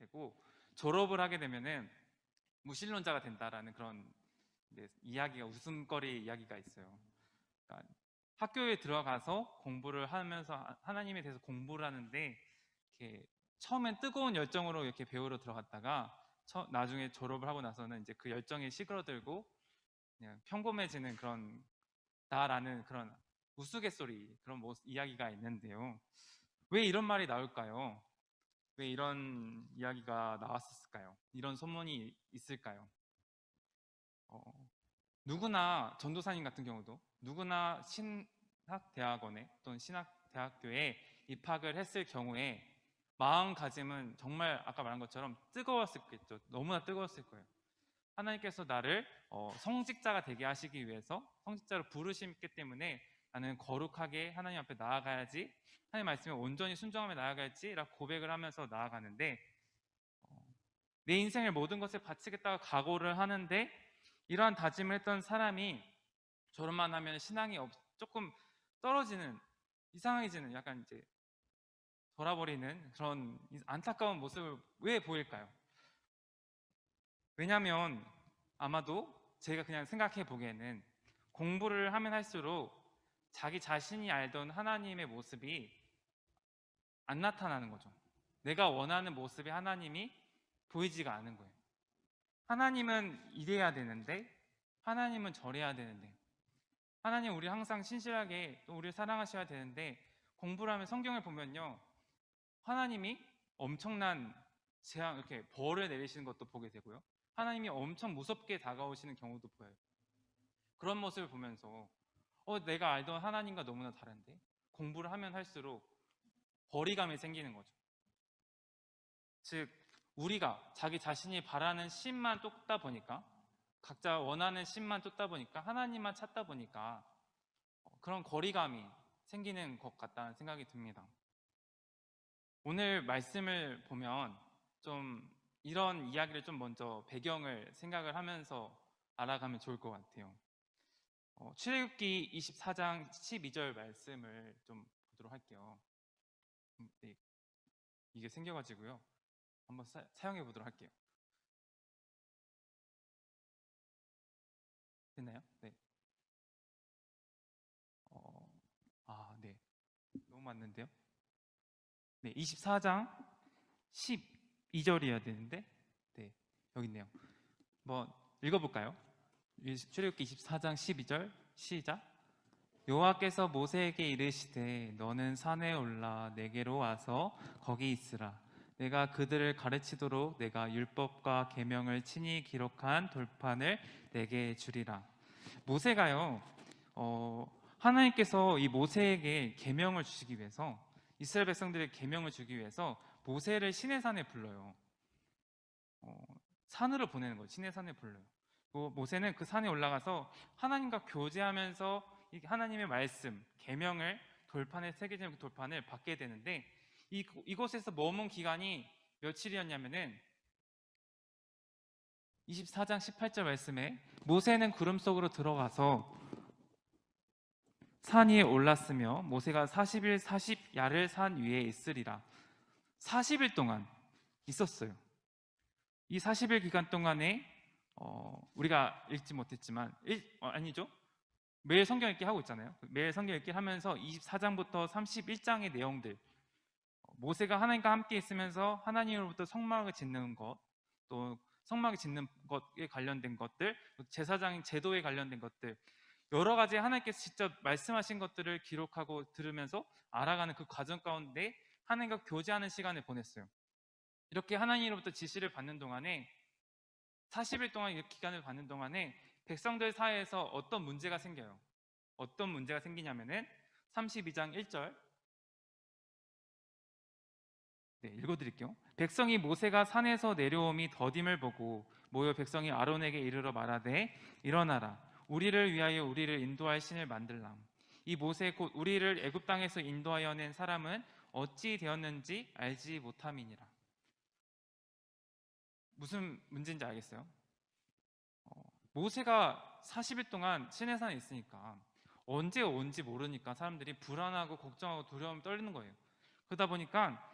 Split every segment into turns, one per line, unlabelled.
되고, 졸업을 하게 되면은 무신론자가 된다라는 그런 이야기가, 웃음거리 이야기가 있어요. 그러니까 학교에 들어가서 공부를 하면서 하나님에 대해서 공부를 하는데, 이렇게 처음엔 뜨거운 열정으로 이렇게 배우러 들어갔다가 나중에 졸업을 하고 나서는 이제 그 열정이 시그러들고 그냥 평범해지는 그런 나라는 그런 우스갯소리, 그런 이야기가 있는데요. 왜 이런 말이 나올까요? 왜 이런 이야기가 나왔을까요? 이런 소문이 있을까요? 누구나, 전도사님 같은 경우도 누구나 신학대학원에 또는 신학대학교에 입학을 했을 경우에 마음가짐은 정말 아까 말한 것처럼 뜨거웠었겠죠. 너무나 뜨거웠을 거예요. 하나님께서 나를 성직자가 되게 하시기 위해서, 성직자로 부르셨기 때문에 나는 거룩하게 하나님 앞에 나아가야지, 하나님 말씀에 온전히 순종하며 나아가야지 라고 고백을 하면서 나아가는데, 내 인생을 모든 것에 바치겠다고 각오를 하는데, 이러한 다짐을 했던 사람이 졸업만 하면 신앙이 조금 떨어지는, 이상해지는, 약간 이제 돌아버리는 그런 안타까운 모습을 왜 보일까요? 왜냐하면 아마도 제가 그냥 생각해 보기에는 공부를 하면 할수록 자기 자신이 알던 하나님의 모습이 안 나타나는 거죠. 내가 원하는 모습의 하나님이 보이지가 않은 거예요. 하나님은 이래야 되는데, 하나님은 저래야 되는데, 하나님 우리 항상 신실하게 또 우리를 사랑하셔야 되는데, 공부를 하면 성경을 보면요, 하나님이 엄청난 재앙, 이렇게 벌을 내리시는 것도 보게 되고요, 하나님이 엄청 무섭게 다가오시는 경우도 보여요. 그런 모습을 보면서 내가 알던 하나님과 너무나 다른데, 공부를 하면 할수록 거리감이 생기는 거죠. 즉 우리가 자기 자신이 바라는 신만 쫓다 보니까, 각자 원하는 신만 쫓다 보니까, 하나님만 찾다 보니까 그런 거리감이 생기는 것 같다는 생각이 듭니다. 오늘 말씀을 보면 좀 이런 이야기를 좀 먼저 배경을 생각을 하면서 알아가면 좋을 것 같아요. 출애굽기 24장 12절 말씀을 좀 보도록 할게요. 네, 이게 생겨가지고요, 한번 사용해 보도록 할게요. 됐나요? 네. 네. 너무 맞는데요? 네, 24장 12절이어야 되는데, 네, 여기 있네요. 한번 읽어볼까요? 출애굽기 24장 12절 시작. 여호와께서 모세에게 이르시되 너는 산에 올라 내게로 와서 거기 있으라. 내가 그들을 가르치도록 내가 율법과 계명을 친히 기록한 돌판을 내게 주리라. 모세가요, 하나님께서 이 모세에게 계명을 주시기 위해서, 이스라엘 백성들에게 계명을 주기 위해서 모세를 시내산에 불러요. 산으로 보내는 거예요. 시내산에 불러요. 모세는 그 산에 올라가서 하나님과 교제하면서 하나님의 말씀, 계명을 돌판에 새겨진 돌판을 받게 되는데, 이곳에서 머문 기간이 며칠이었냐면은 24장 18절 말씀에 모세는 구름 속으로 들어가서 산 위에 올랐으며 모세가 40일 40야를 산 위에 있으리라. 40일 동안 있었어요. 이 40일 기간 동안에 우리가 읽지 못했지만 아니죠, 매일 성경 읽기 하고 있잖아요. 매일 성경 읽기 하면서 24장부터 31장의 내용들, 모세가 하나님과 함께 있으면서 하나님으로부터 성막을 짓는 것, 또 성막을 짓는 것에 관련된 것들, 제사장인 제도에 관련된 것들, 여러 가지 하나님께서 직접 말씀하신 것들을 기록하고 들으면서 알아가는 그 과정 가운데 하나님과 교제하는 시간을 보냈어요. 이렇게 하나님으로부터 지시를 받는 동안에, 40일 동안 이 기간을 받는 동안에 백성들 사이에서 어떤 문제가 생겨요. 어떤 문제가 생기냐면은 32장 1절, 네, 읽어드릴게요. 백성이 모세가 산에서 내려옴이 더딤을 보고 모여 백성이 아론에게 이르러 말하되 일어나라, 우리를 위하여 우리를 인도할 신을 만들람. 이 모세 곧 우리를 애굽 땅에서 인도하여 낸 사람은 어찌 되었는지 알지 못함이니라. 무슨 문제인지 알겠어요? 모세가 40일 동안 시내산에 있으니까 언제 온지 모르니까 사람들이 불안하고 걱정하고 두려움이 떨리는 거예요. 그러다 보니까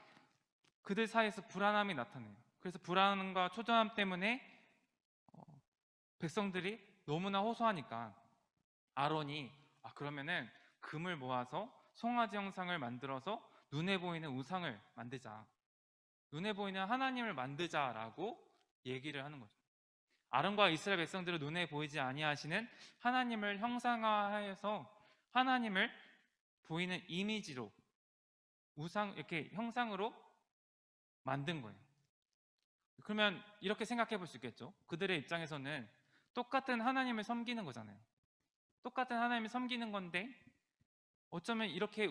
그들 사이에서 불안함이 나타나요. 그래서 불안과 초조함 때문에 어, 백성들이 너무나 호소하니까 아론이 그러면은 금을 모아서 송아지 형상을 만들어서 눈에 보이는 우상을 만들자. 눈에 보이는 하나님을 만들자라고 얘기를 하는 거죠. 아론과 이스라엘 백성들은 눈에 보이지 아니하시는 하나님을 형상화하여서 하나님을 보이는 이미지로 우상 이렇게 형상으로 만든 거예요. 그러면 이렇게 생각해 볼 수 있겠죠. 그들의 입장에서는 똑같은 하나님을 섬기는 거잖아요. 똑같은 하나님을 섬기는 건데 어쩌면 이렇게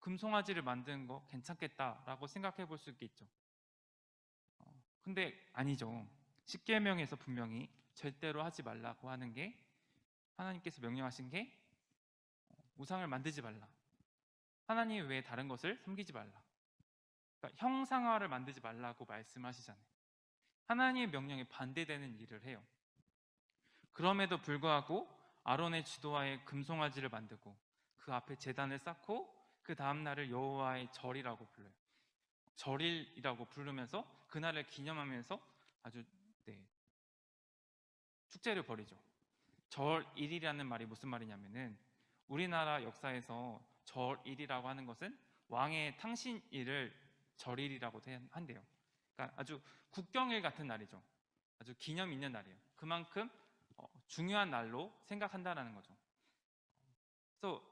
금송아지를 만드는 거 괜찮겠다라고 생각해 볼 수 있겠죠. 근데 아니죠. 십계명에서 분명히 절대로 하지 말라고 하는 게 하나님께서 명령하신 게 우상을 만들지 말라. 하나님 외에 다른 것을 섬기지 말라. 그러니까 형상화를 만들지 말라고 말씀하시잖아요. 하나님의 명령에 반대되는 일을 해요. 그럼에도 불구하고 아론의 지도하에 금송아지를 만들고 그 앞에 제단을 쌓고 그 다음 날을 여호와의 절이라고 불러요. 절일이라고 부르면서 그날을 기념하면서 아주 축제를 벌이죠. 절일이라는 말이 무슨 말이냐면은 우리나라 역사에서 절일이라고 하는 것은 왕의 탕신일을 절일이라고 한대요. 그러니까 아주 국경일 같은 날이죠. 아주 기념 있는 날이에요. 그만큼 중요한 날로 생각한다라는 거죠. 그래서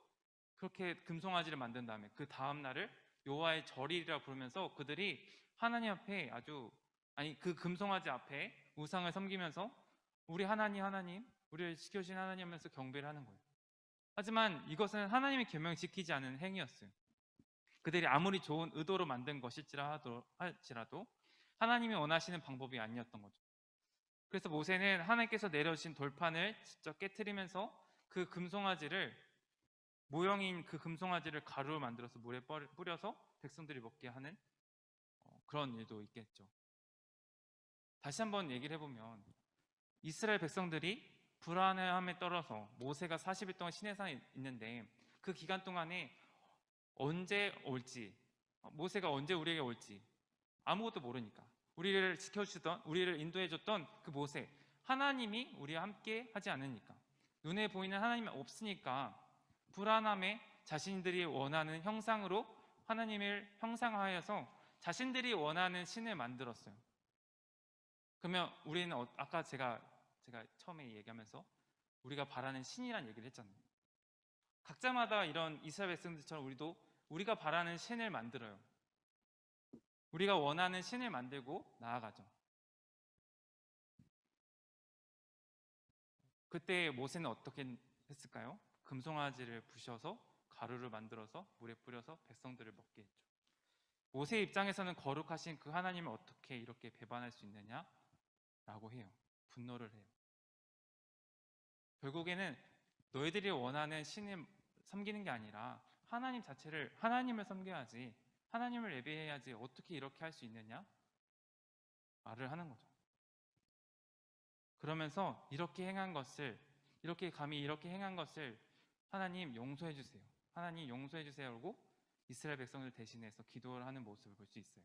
그렇게 금송아지를 만든 다음에 그 다음 날을 여호와의 절일이라고 부르면서 그들이 하나님 앞에 그 금송아지 앞에 우상을 섬기면서 우리 하나님 우리를 지켜주신 하나님 하면서 경배를 하는 거예요. 하지만 이것은 하나님의 계명을 지키지 않은 행위였어요. 그들이 아무리 좋은 의도로 만든 것일지라도 하나님이 원하시는 방법이 아니었던 거죠. 그래서 모세는 하나님께서 내려주신 돌판을 직접 깨트리면서 그 금송아지를 모형인 그 금송아지를 가루로 만들어서 물에 뿌려서 백성들이 먹게 하는 그런 일도 있겠죠. 다시 한번 얘기를 해보면 이스라엘 백성들이 불안함에 떨어서 모세가 40일 동안 시내산에 있는데 그 기간 동안에 언제 올지 모세가 언제 우리에게 올지 아무것도 모르니까 우리를 지켜주던 우리를 인도해줬던 그 모세 하나님이 우리와 함께 하지 않으니까 눈에 보이는 하나님이 없으니까 불안함에 자신들이 원하는 형상으로 하나님을 형상화하여서 자신들이 원하는 신을 만들었어요. 그러면 우리는 아까 제가 처음에 얘기하면서 우리가 바라는 신이란 얘기를 했잖아요. 각자마다 이런 이스라엘 백성들처럼 우리도 우리가 바라는 신을 만들어요. 우리가 원하는 신을 만들고 나아가죠. 그때 모세는 어떻게 했을까요? 금송아지를 부셔서 가루를 만들어서 물에 뿌려서 백성들을 먹게 했죠. 모세의 입장에서는 거룩하신 그 하나님을 어떻게 이렇게 배반할 수 있느냐라고 해요. 분노를 해요. 결국에는 너희들이 원하는 신을 섬기는 게 아니라 하나님 자체를 하나님을 섬겨야지 하나님을 예배해야지 어떻게 이렇게 할 수 있느냐 말을 하는 거죠. 그러면서 감히 이렇게 행한 것을 하나님 용서해 주세요. 하나님 용서해 주세요 하고 이스라엘 백성을 대신해서 기도를 하는 모습을 볼 수 있어요.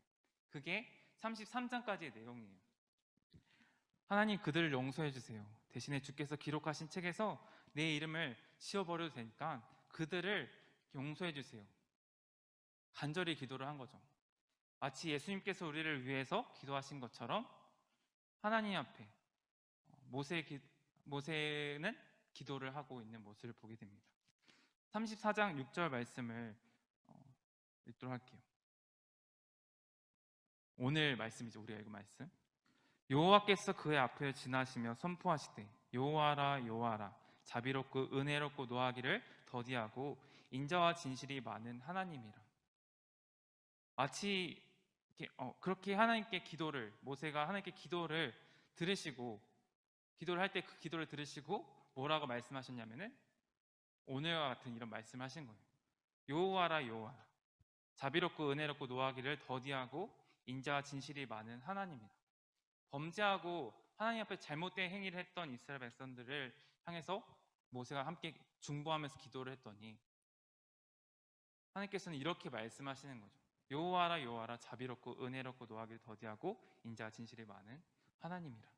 그게 33장까지의 내용이에요. 하나님 그들을 용서해 주세요. 대신에 주께서 기록하신 책에서 내 이름을 지워버려도 되니까 그들을 용서해 주세요. 간절히 기도를 한 거죠. 마치 예수님께서 우리를 위해서 기도하신 것처럼 하나님 앞에 모세는 기도를 하고 있는 모습을 보게 됩니다. 34장 6절 말씀을 읽도록 할게요. 오늘 말씀이죠. 우리가 읽은 말씀. 여호와께서 그의 앞을 지나시며 선포하시되 여호와라 여호와라 자비롭고 은혜롭고 노하기를 더디하고 인자와 진실이 많은 하나님이라. 마치 그렇게 모세가 하나님께 기도를 들으시고 기도를 할 때 그 기도를 들으시고 뭐라고 말씀하셨냐면은 오늘과 같은 이런 말씀을 하신 거예요. 여호와라 여호와라 자비롭고 은혜롭고 노하기를 더디하고 인자와 진실이 많은 하나님이라. 범죄하고 하나님 앞에 잘못된 행위를 했던 이스라엘 백성들을 향해서 모세가 함께 중보하면서 기도를 했더니 하나님께서는 이렇게 말씀하시는 거죠. 여호와라 여호와라 자비롭고 은혜롭고 노하기를 더디하고 인자가 진실이 많은 하나님이라.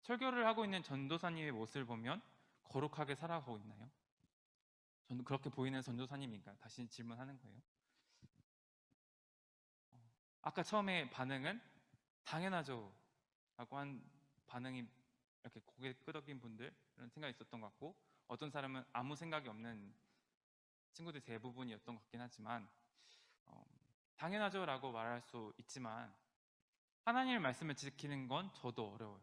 설교를 하고 있는 전도사님의 모습을 보면 거룩하게 살아가고 있나요? 저는 그렇게 보이는 전도사님인가요? 다시 질문하는 거예요. 아까 처음에 반응은 당연하죠 라고 한 반응이 이렇게 고개 끄덕인 분들 이런 생각이 있었던 것 같고, 어떤 사람은 아무 생각이 없는 친구들 대부분이었던 것 같긴 하지만, 당연하죠 라고 말할 수 있지만 하나님의 말씀을 지키는 건 저도 어려워요.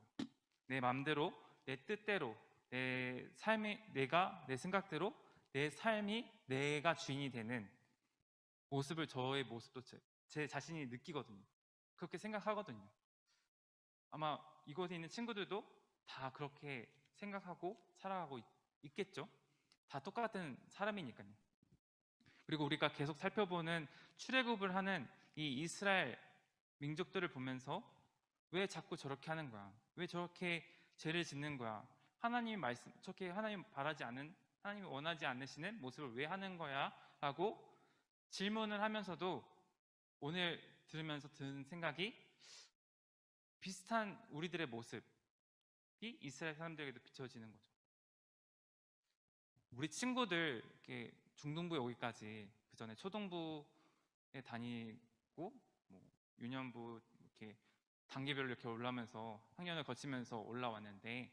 내 마음대로, 내 뜻대로, 내 삶이, 내가 내 생각대로 내 삶이 내가 주인이 되는 모습을, 저의 모습도 제 자신이 느끼거든요. 그렇게 생각하거든요. 아마 이곳에 있는 친구들도 다 그렇게 생각하고 살아가고 있겠죠. 다 똑같은 사람이니까요. 그리고 우리가 계속 살펴보는 출애굽을 하는 이 이스라엘 민족들을 보면서 왜 자꾸 저렇게 하는 거야? 왜 저렇게 죄를 짓는 거야? 하나님 말씀, 저렇게 하나님 바라지 않은, 하나님이 원하지 않으시는 모습을 왜 하는 거야? 라고 질문을 하면서도 오늘 들으면서 드는 생각이, 비슷한 우리들의 모습이 이스라엘 사람들에게도 비춰지는 거죠. 우리 친구들 이렇게 중등부에 오기까지 그 전에 초등부에 다니고 뭐 유년부 이렇게 단계별로 이렇게 올라오면서 학년을 거치면서 올라왔는데,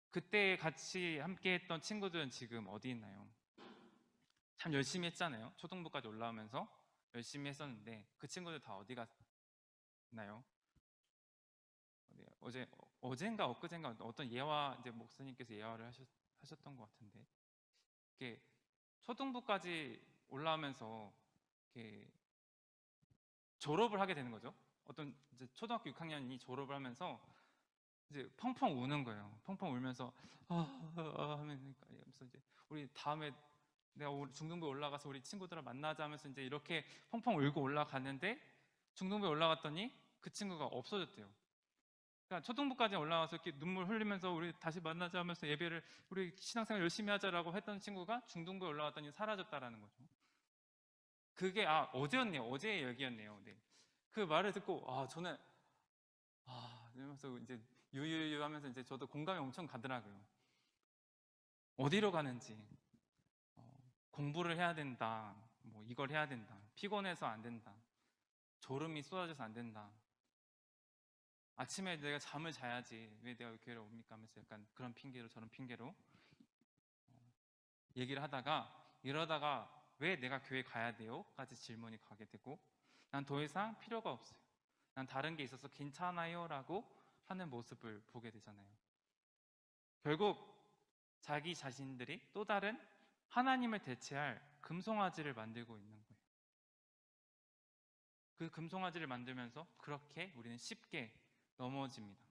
그때 같이 함께했던 친구들은 지금 어디 있나요? 참 열심히 했잖아요. 초등부까지 올라오면서 열심히 했었는데 그 친구들 다 어디 갔나요? 어제인가 엊그젠가 어떤 예화, 이제 목사님께서 예화를 하셨던 것 같은데, 이렇게 초등부까지 올라오면서 이렇게 졸업을 하게 되는 거죠. 어떤 이제 초등학교 6학년이 졸업을 하면서 이제 펑펑 우는 거예요. 펑펑 울면서 하면서 이제 우리 다음에 내가 중등부에 올라가서 우리 친구들을 만나자 하면서 이제 이렇게 펑펑 울고 올라갔는데, 중등부에 올라갔더니 그 친구가 없어졌대요. 그러니까 초등부까지 올라와서 이렇게 눈물 흘리면서 우리 다시 만나자 하면서 예배를, 우리 신앙생활 열심히 하자라고 했던 친구가 중등부에 올라왔더니 사라졌다라는 거죠. 그게 어제였네요. 어제의 얘기였네요. 네. 그 말을 듣고 저는 이러면서 이제 유유유 하면서 이제 저도 공감이 엄청 가더라고요. 어디로 가는지, 공부를 해야 된다, 뭐 이걸 해야 된다, 피곤해서 안 된다, 졸음이 쏟아져서 안 된다, 아침에 내가 잠을 자야지 왜 내가 교회를 옵니까 하면서 약간 그런 핑계로 저런 핑계로 얘기를 하다가, 이러다가 왜 내가 교회 가야 돼요? 까지 질문이 가게 되고, 난 더 이상 필요가 없어요, 난 다른 게 있어서 괜찮아요 라고 하는 모습을 보게 되잖아요. 결국 자기 자신들이 또 다른 하나님을 대체할 금송아지를 만들고 있는 거예요. 그 금송아지를 만들면서 그렇게 우리는 쉽게 넘어집니다.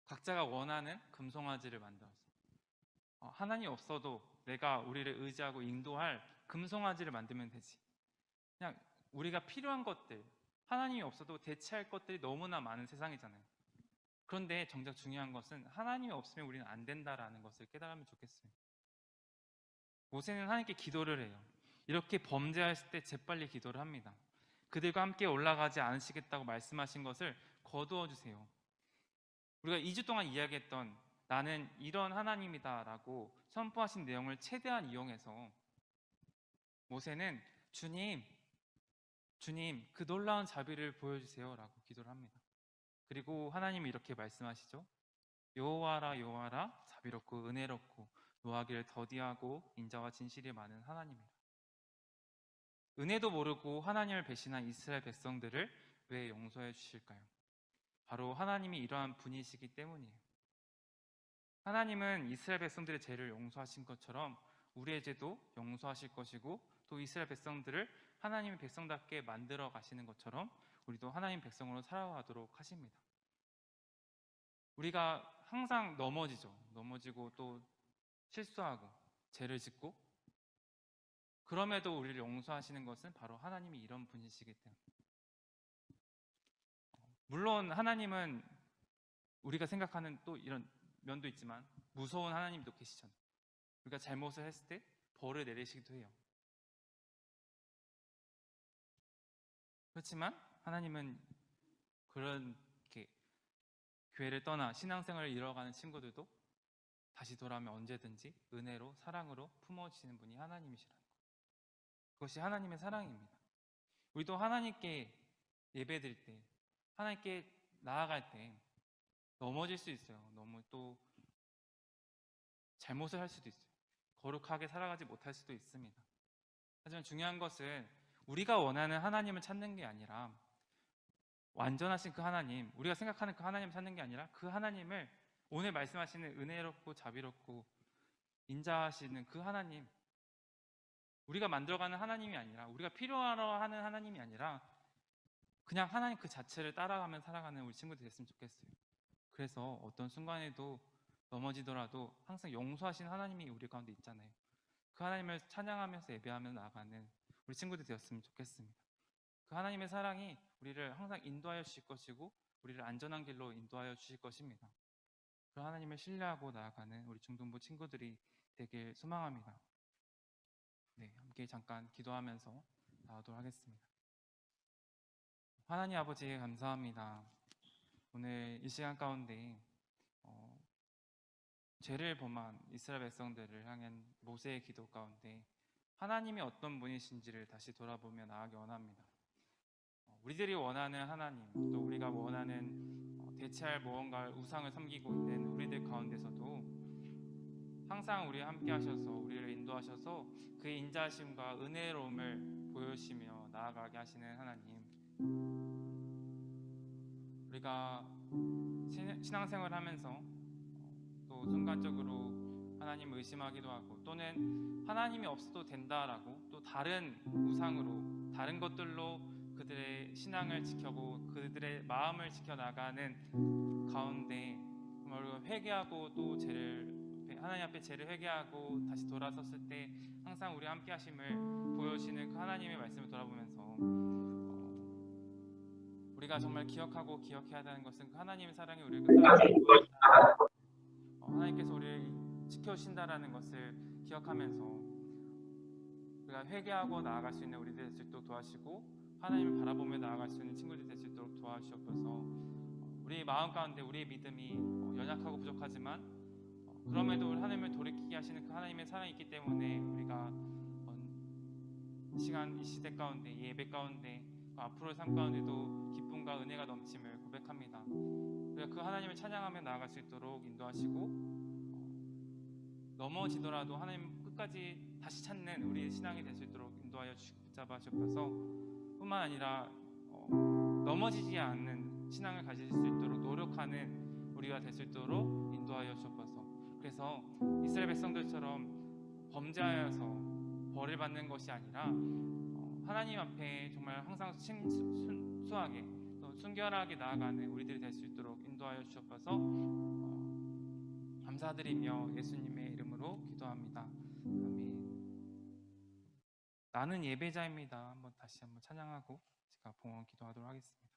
각자가 원하는 금송아지를 만들어서 하나님 없어도 내가 우리를 의지하고 인도할 금송아지를 만들면 되지. 그냥 우리가 필요한 것들, 하나님이 없어도 대체할 것들이 너무나 많은 세상이잖아요. 그런데 정작 중요한 것은 하나님이 없으면 우리는 안 된다라는 것을 깨달으면 좋겠어요. 모세는 하나님께 기도를 해요. 이렇게 범죄했을 때 재빨리 기도를 합니다. 그들과 함께 올라가지 않으시겠다고 말씀하신 것을 거두어 주세요. 우리가 2주 동안 이야기했던 나는 이런 하나님이다 라고 선포하신 내용을 최대한 이용해서 모세는 주님 그 놀라운 자비를 보여주세요 라고 기도를 합니다. 그리고 하나님이 이렇게 말씀하시죠. 여호와라 여호와라 자비롭고 은혜롭고 노하기를 더디하고 인자와 진실이 많은 하나님이라. 은혜도 모르고 하나님을 배신한 이스라엘 백성들을 왜 용서해 주실까요? 바로 하나님이 이러한 분이시기 때문이에요. 하나님은 이스라엘 백성들의 죄를 용서하신 것처럼 우리의 죄도 용서하실 것이고, 또 이스라엘 백성들을 하나님의 백성답게 만들어 가시는 것처럼 우리도 하나님 백성으로 살아가도록 하십니다. 우리가 항상 넘어지고 또 실수하고 죄를 짓고, 그럼에도 우리를 용서하시는 것은 바로 하나님이 이런 분이시기 때문에. 물론 하나님은 우리가 생각하는 또 이런 면도 있지만 무서운 하나님도 계시잖아요. 우리가 잘못을 했을 때 벌을 내리시기도 해요. 그렇지만 하나님은 그런 이렇게 교회를 떠나 신앙생활을 이뤄가는 친구들도 다시 돌아오면 언제든지 은혜로 사랑으로 품어주시는 분이 하나님이시라는 것. 그것이 하나님의 사랑입니다. 우리도 하나님께 예배드릴 때, 하나님께 나아갈 때 넘어질 수 있어요. 너무 또 잘못을 할 수도 있어요. 거룩하게 살아가지 못할 수도 있습니다. 하지만 중요한 것은 우리가 원하는 하나님을 찾는 게 아니라, 완전하신 그 하나님, 우리가 생각하는 그 하나님을 찾는 게 아니라 그 하나님을, 오늘 말씀하시는 은혜롭고 자비롭고 인자하시는 그 하나님, 우리가 만들어가는 하나님이 아니라, 우리가 필요하러 하는 하나님이 아니라 그냥 하나님 그 자체를 따라가며 살아가는 우리 친구들 됐으면 좋겠어요. 그래서 어떤 순간에도 넘어지더라도 항상 용서하신 하나님이 우리 가운데 있잖아요. 그 하나님을 찬양하면서 예배하며 나아가는 우리 친구들 되었으면 좋겠습니다. 그 하나님의 사랑이 우리를 항상 인도하여 주실 것이고 우리를 안전한 길로 인도하여 주실 것입니다. 그 하나님을 신뢰하고 나아가는 우리 중등부 친구들이 되길 소망합니다. 네, 함께 잠깐 기도하면서 나오도록 하겠습니다. 하나님 아버지 감사합니다. 오늘 이 시간 가운데 죄를 범한 이스라엘 백성들을 향한 모세의 기도 가운데 하나님이 어떤 분이신지를 다시 돌아보며 나아가기 원합니다. 우리들이 원하는 하나님, 또 우리가 원하는 대체할 무언가 우상을 섬기고 있는 우리들 가운데서도 항상 우리와 함께 하셔서 우리를 인도하셔서 그 인자하심과 은혜로움을 보여주시며 나아가게 하시는 하나님, 우리가 신앙생활을 하면서 또 순간적으로 하나님을 의심하기도 하고, 또는 하나님이 없어도 된다라고 또 다른 우상으로, 다른 것들로 그들의 신앙을 지켜고 그들의 마음을 지켜나가는 가운데 정말 우리가 회개하고 또 하나님 앞에 죄를 회개하고 다시 돌아섰을 때 항상 우리와 함께 하심을 보여주시는 그 하나님의 말씀을 돌아보면서 우리가 정말 기억하고 기억해야 하는 것은 그 하나님의 사랑이 우리를 끝까지 하나님께서 우리를 지켜주신다라는 것을 기억하면서 우리가 회개하고 나아갈 수 있는 우리들 될 수 있도록 도와주시고, 하나님을 바라보며 나아갈 수 있는 친구들 될 수 있도록 도와주시옵소서. 우리 마음 가운데 우리의 믿음이 연약하고 부족하지만 그럼에도 우리 하나님을 돌이키게 하시는 그 하나님의 사랑이 있기 때문에 우리가 이 시간, 이 시대 가운데, 이 예배 가운데, 앞으로의 삶 가운데도 기쁨과 은혜가 넘침을 고백합니다. 우리가 그 하나님을 찬양하며 나아갈 수 있도록 인도하시고, 넘어지더라도 하나님 끝까지 다시 찾는 우리의 신앙이 될 수 있도록 인도하여 붙잡아 주옵소서. 뿐만 아니라 넘어지지 않는 신앙을 가질 수 있도록 노력하는 우리가 될 수 있도록 인도하여 주옵소서. 그래서 이스라엘 백성들처럼 범죄하여서 벌을 받는 것이 아니라 하나님 앞에 정말 항상 순수하게 또 순결하게 나아가는 우리들이 될 수 있도록 인도하여 주옵소서. 감사드리며 예수님의 이름으로 기도합니다. 아멘. 나는 예배자입니다. 다시 한번 찬양하고 제가 봉헌 기도하도록 하겠습니다.